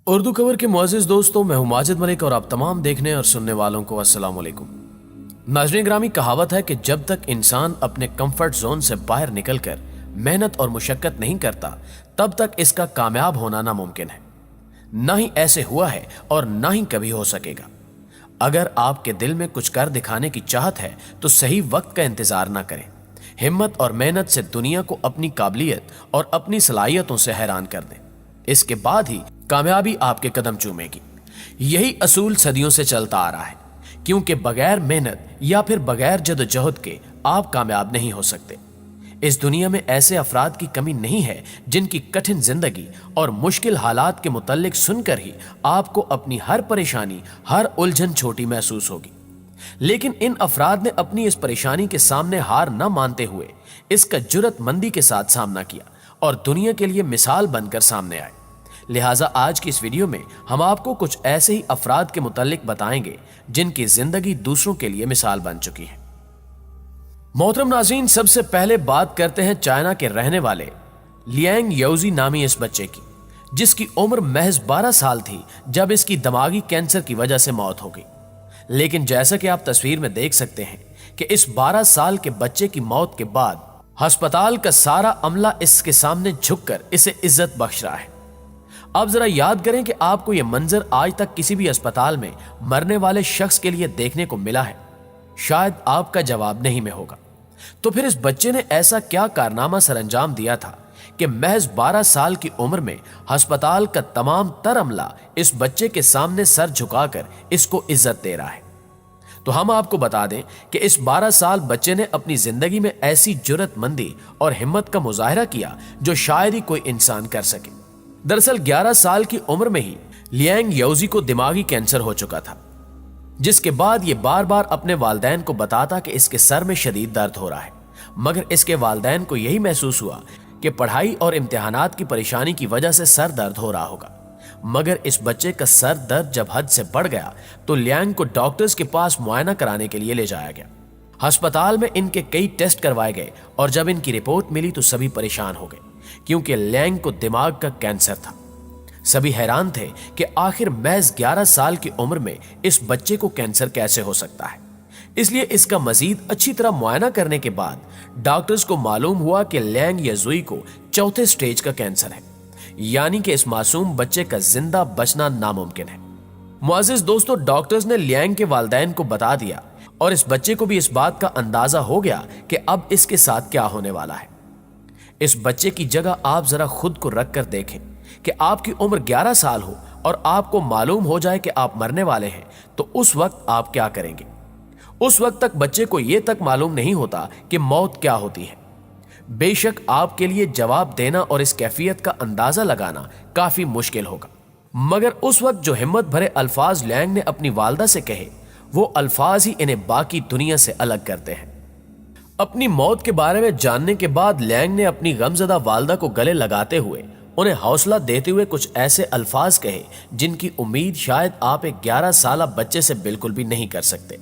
उर्दू खबर के मुअज़्ज़िज़ दोस्तों, मैं हूं माजिद मलिक और आप तमाम देखने और सुनने वालों को अस्सलाम वालेकुम। नाज़रीन ग्रामी, कहावत है कि जब तक इंसान अपने कंफर्ट जोन से बाहर निकलकर मेहनत और मुशक्कत नहीं करता तब तक इसका कामयाब होना नामुमकिन है। ना ही ऐसे हुआ है और ना ही कभी हो सकेगा। अगर आपके दिल में कुछ कर दिखाने की चाहत है तो सही वक्त का इंतजार ना करें। हिम्मत और मेहनत से दुनिया को अपनी काबिलियत और अपनी सलाहियतों से हैरान कर दें। इसके बाद ही कामयाबी आपके कदम चूमेगी। यही असूल सदियों से चलता आ रहा है, क्योंकि बगैर मेहनत या फिर बगैर जदोजहद के आप कामयाब नहीं हो सकते। इस दुनिया में ऐसे अफराद की कमी नहीं है जिनकी कठिन जिंदगी और मुश्किल हालात के मुताल्लिक सुनकर ही आपको अपनी हर परेशानी, हर उलझन छोटी महसूस होगी। लेकिन इन अफराद ने अपनी इस परेशानी के सामने हार न मानते हुए इसका जुर्रतमंदी के साथ सामना किया और दुनिया के लिए मिसाल बनकर सामने आए। लिहाजा आज की इस वीडियो में हम आपको कुछ ऐसे ही अफराद के मुताल्लिक बताएंगे जिनकी जिंदगी दूसरों के लिए मिसाल बन चुकी है। मोहतरम नाज़रीन, सबसे पहले बात करते हैं चाइना के रहने वाले लियांग याओजी नामी इस बच्चे की, जिसकी उम्र महज 12 साल थी जब इसकी दिमागी कैंसर की वजह से मौत हो गई। लेकिन जैसा कि आप तस्वीर में देख सकते हैं कि इस 12 साल के बच्चे की मौत के बाद अस्पताल का सारा अमला इसके सामने झुककर इसे इज्जत बख्श रहा है। अब जरा याद करें कि आपको यह मंजर आज तक किसी भी अस्पताल में मरने वाले शख्स के लिए देखने को मिला है? शायद आपका जवाब नहीं में होगा। तो फिर इस बच्चे ने ऐसा क्या कारनामा सरअंजाम दिया था कि महज 12 साल की उम्र में अस्पताल का तमाम तर अमला इस बच्चे के सामने सर झुकाकर इसको इज्जत दे रहा है? तो हम आपको बता दें कि इस 12 साल बच्चे ने अपनी जिंदगी में ऐसी जुर्रतमंदी और हिम्मत का मुजाहरा किया जो शायद ही कोई इंसान कर सके। दरअसल 11 साल की उम्र में ही लियांग याओजी को दिमागी कैंसर हो चुका था, जिसके बाद ये बार बार अपने वालिदैन को बताता कि इसके सर में शदीद दर्द हो रहा है। मगर इसके वालिदैन को यही महसूस हुआ कि पढ़ाई और इम्तिहानात की परेशानी की वजह से सर दर्द हो रहा होगा। मगर इस बच्चे का सर दर्द जब हद से बढ़ गया तो लियांग को डॉक्टर्स के पास मुआयना कराने के लिए ले जाया गया। अस्पताल में इनके कई टेस्ट करवाए गए और जब इनकी रिपोर्ट मिली तो सभी परेशान हो गए, क्योंकि लियांग को दिमाग का कैंसर था। सभी हैरान थे कि आखिर महज 11 साल की उम्र में इस बच्चे को कैंसर कैसे हो सकता है। इसलिए इसका मजीद अच्छी तरह मुआयना करने के बाद डॉक्टर्स को मालूम हुआ कि लियांग याओजी को चौथे स्टेज का कैंसर है, यानी कि इस मासूम बच्चे का जिंदा बचना नामुमकिन है। मुअज़्ज़िज़ दोस्तों, डॉक्टर्स ने लियांग के वालिदैन को बता दिया और इस बच्चे को भी इस बात का अंदाजा हो गया कि अब इसके साथ क्या होने वाला है। इस बच्चे की जगह आप जरा खुद को रख कर देखें कि आपकी उम्र 11 साल हो और आपको मालूम हो जाए कि आप मरने वाले हैं, तो उस वक्त आप क्या करेंगे? उस वक्त तक बच्चे को यह तक मालूम नहीं होता कि मौत क्या होती है। बेशक आपके लिए जवाब देना और इस कैफियत का अंदाजा लगाना काफी मुश्किल होगा, मगर उस वक्त जो हिम्मत भरे अल्फाज लियांग ने अपनी वालदा से कहे, वो अल्फाज ही इन्हें बाकी दुनिया से अलग करते हैं। अपनी मौत के बारे में जानने के बाद लियांग ने अपनी गमजदा वालदा को गले लगाते हुए उन्हें हौसला देते हुए कुछ ऐसे अल्फाज कहे जिनकी उम्मीद शायद आप एक 11 साल बच्चे से बिल्कुल भी नहीं कर सकते।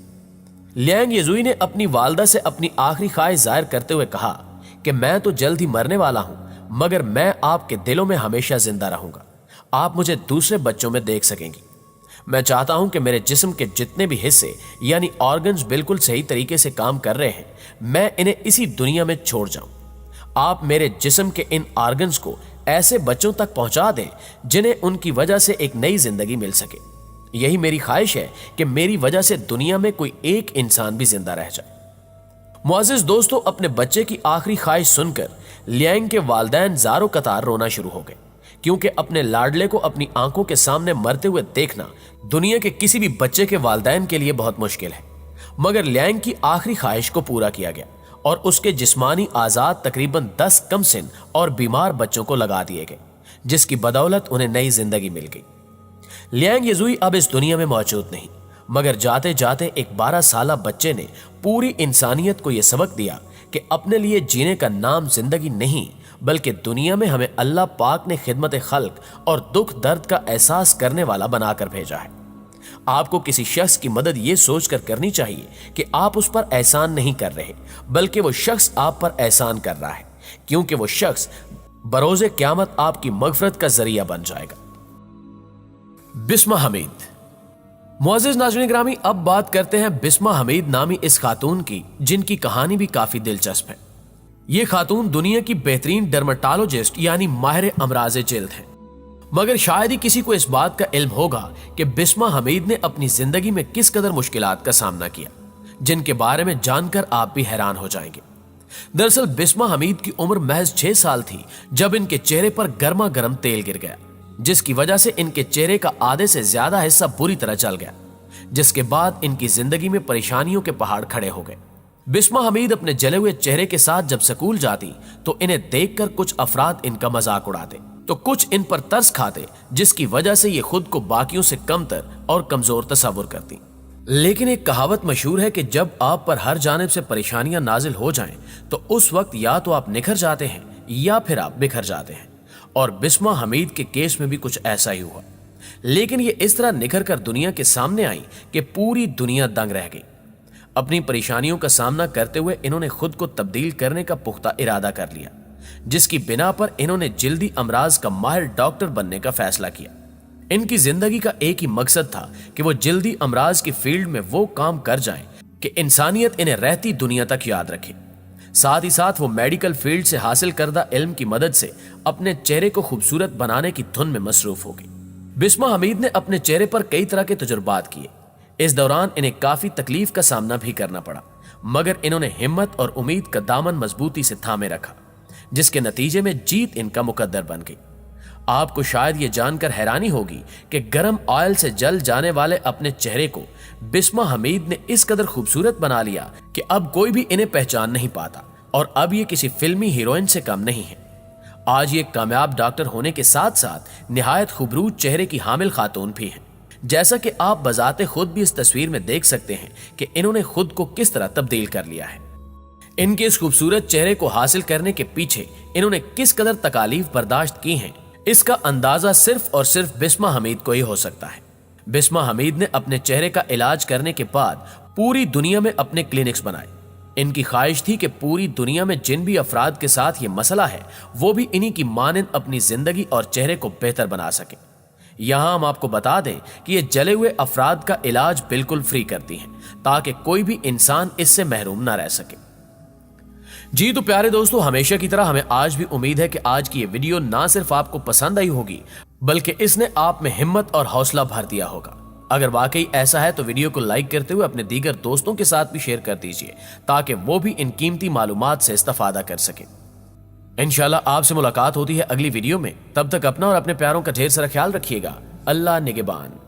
लियांग याओजी ने अपनी वालदा से अपनी आखिरी ख्वाहिश जाहिर करते हुए कहा कि मैं तो जल्द ही मरने वाला हूं, मगर मैं आपके दिलों में हमेशा जिंदा रहूंगा। आप मुझे दूसरे बच्चों में देख सकेंगी। मैं चाहता हूं कि मेरे जिस्म के जितने भी हिस्से यानी ऑर्गन्स बिल्कुल सही तरीके से काम कर रहे हैं, मैं इन्हें इसी दुनिया में छोड़ जाऊं। आप मेरे जिस्म के इन ऑर्गन्स को ऐसे बच्चों तक पहुंचा दें जिन्हें उनकी वजह से एक नई जिंदगी मिल सके। यही मेरी ख्वाहिश है कि मेरी वजह से दुनिया में कोई एक इंसान भी जिंदा रह जाए। मुअज़्ज़िज़ दोस्तों, अपने बच्चे की आखिरी ख्वाहिश सुनकर लियांग के वालिदैन ज़ारो कतार रोना शुरू हो गए, क्योंकि अपने लाडले को अपनी आंखों के सामने मरते हुए देखना दुनिया के किसी भी बच्चे के वालिदैन के लिए बहुत मुश्किल है। मगर लियांग की आखिरी ख्वाहिश को पूरा किया गया और उसके जिस्मानी आजाद तकरीबन 10 कमसिन और बीमार बच्चों को लगा दिए गए, जिसकी बदौलत उन्हें नई जिंदगी मिल गई। लियांग याओजी अब इस दुनिया में मौजूद नहीं, मगर जाते जाते एक 12 साल बच्चे ने पूरी इंसानियत को यह सबक दिया कि अपने लिए जीने का नाम जिंदगी नहीं, बल्कि दुनिया में हमें अल्लाह पाक ने खिदमत खल्क और दुख दर्द का एहसास करने वाला बनाकर भेजा है। आपको किसी शख्स की मदद ये सोचकर करनी चाहिए कि आप उस पर एहसान नहीं कर रहे, बल्कि वो शख्स आप पर एहसान कर रहा है, क्योंकि वो शख्स बरोज़े क़यामत आपकी मग़फ़िरत का जरिया बन जाएगा। बिस्मा हमीद। मुअज़्ज़िज़ नाज़रीन ग्रामी, अब बात करते हैं बिस्मा हमीद नामी इस खातून की, जिनकी कहानी भी काफी दिलचस्प है। ये खातून दुनिया की बेहतरीन डर्मेटोलॉजिस्ट यानी माहिर अमराज़े जिल्द हैं। मगर शायद ही किसी को इस बात का इल्म होगा कि बिस्मा हमीद ने अपनी जिंदगी में किस कदर मुश्किलात का सामना किया, जिनके बारे में जानकर आप भी हैरान हो जाएंगे। दरअसल बिस्मा हमीद की उम्र महज 6 साल थी जब इनके चेहरे पर गर्मा गर्म तेल गिर गया, जिसकी वजह से इनके चेहरे का आधे से ज्यादा हिस्सा बुरी तरह जल गया, जिसके बाद इनकी जिंदगी में परेशानियों के पहाड़ खड़े हो गए। बिस्मा हमीद अपने जले हुए चेहरे के साथ जब स्कूल जाती तो इन्हें देखकर कुछ अफराद इनका मजाक उड़ाते तो कुछ इन पर तरस खाते, जिसकी वजह से ये खुद को बाकियों से कमतर और कमजोर तस्वुर करती। लेकिन एक कहावत मशहूर है कि जब आप पर हर जानिब से परेशानियां नाजिल हो जाएं तो उस वक्त या तो आप निखर जाते हैं या फिर आप बिखर जाते हैं, और बिस्मा हमीद के केस में भी कुछ ऐसा ही हुआ। लेकिन ये इस तरह निखर कर दुनिया के सामने आई कि पूरी दुनिया दंग रह गई। अपनी परेशानियों का सामना करते हुए इन्होंने खुद को तब्दील करने का पुख्ता इरादा कर लिया, जिसकी बिना पर इन्होंने जल्दी अमराज का माहिर डॉक्टर बनने का फैसला किया। इनकी जिंदगी का एक ही मकसद था कि वो जल्दी अमराज की फील्ड में वो काम कर जाएं कि इंसानियत इन्हें रहती दुनिया तक याद रखे। साथ ही साथ वो मेडिकल फील्ड से हासिल करदा इल्म की मदद से अपने चेहरे को खूबसूरत बनाने की धुन में मसरूफ हो गई। बिस्मा हमीद ने अपने चेहरे पर कई तरह के तजुर्बात किए। इस दौरान इन्हें काफी तकलीफ का सामना भी करना पड़ा, मगर इन्होंने हिम्मत और उम्मीद का दामन मजबूती से थामे रखा, जिसके नतीजे में जीत इनका मुकद्दर बन गई। आपको शायद ये जानकर हैरानी होगी कि गर्म ऑयल से जल जाने वाले अपने चेहरे को बिस्मा हमीद ने इस कदर खूबसूरत बना लिया कि अब कोई भी इन्हें पहचान नहीं पाता, और अब ये किसी फिल्मी हीरोइन से कम नहीं है। आज ये कामयाब डॉक्टर होने के साथ साथ निहायत खूबसूरत चेहरे की हामिल खातून भी हैं। जैसा कि आप बजाते खुद भी इस तस्वीर में देख सकते हैं कि इन्होंने खुद को किस तरह तब्दील कर लिया है। इनके इस खूबसूरत चेहरे को हासिल करने के पीछे इन्होंने किस कदर तकालीफ बर्दाश्त की हैं, इसका अंदाजा सिर्फ और सिर्फ बिस्मा हमीद को ही हो सकता है। बिस्मा हमीद ने अपने चेहरे का इलाज करने के बाद पूरी दुनिया में अपने क्लिनिक्स बनाए। इनकी ख्वाहिश थी कि पूरी दुनिया में जिन भी अफराद के साथ ये मसला है वो भी इन्हीं की मानंद अपनी जिंदगी और चेहरे को बेहतर बना सके। यहां हम आपको बता दें कि ये जले हुए अफराद का इलाज बिल्कुल फ्री करती हैं, ताकि कोई भी इंसान इससे महरूम ना रह सके। जी तो प्यारे दोस्तों, हमेशा की तरह हमें आज भी उम्मीद है कि आज की ये वीडियो ना सिर्फ आपको पसंद आई होगी, बल्कि इसने आप में हिम्मत और हौसला भर दिया होगा। अगर वाकई ऐसा है तो वीडियो को लाइक करते हुए अपने दीगर दोस्तों के साथ भी शेयर कर दीजिए, ताकि वो भी इन कीमती मालूमात से इस्तेफादा कर सके। इंशाल्लाह आपसे मुलाकात होती है अगली वीडियो में। तब तक अपना और अपने प्यारों का ढेर सारा ख्याल रखिएगा। अल्लाह निगहबान।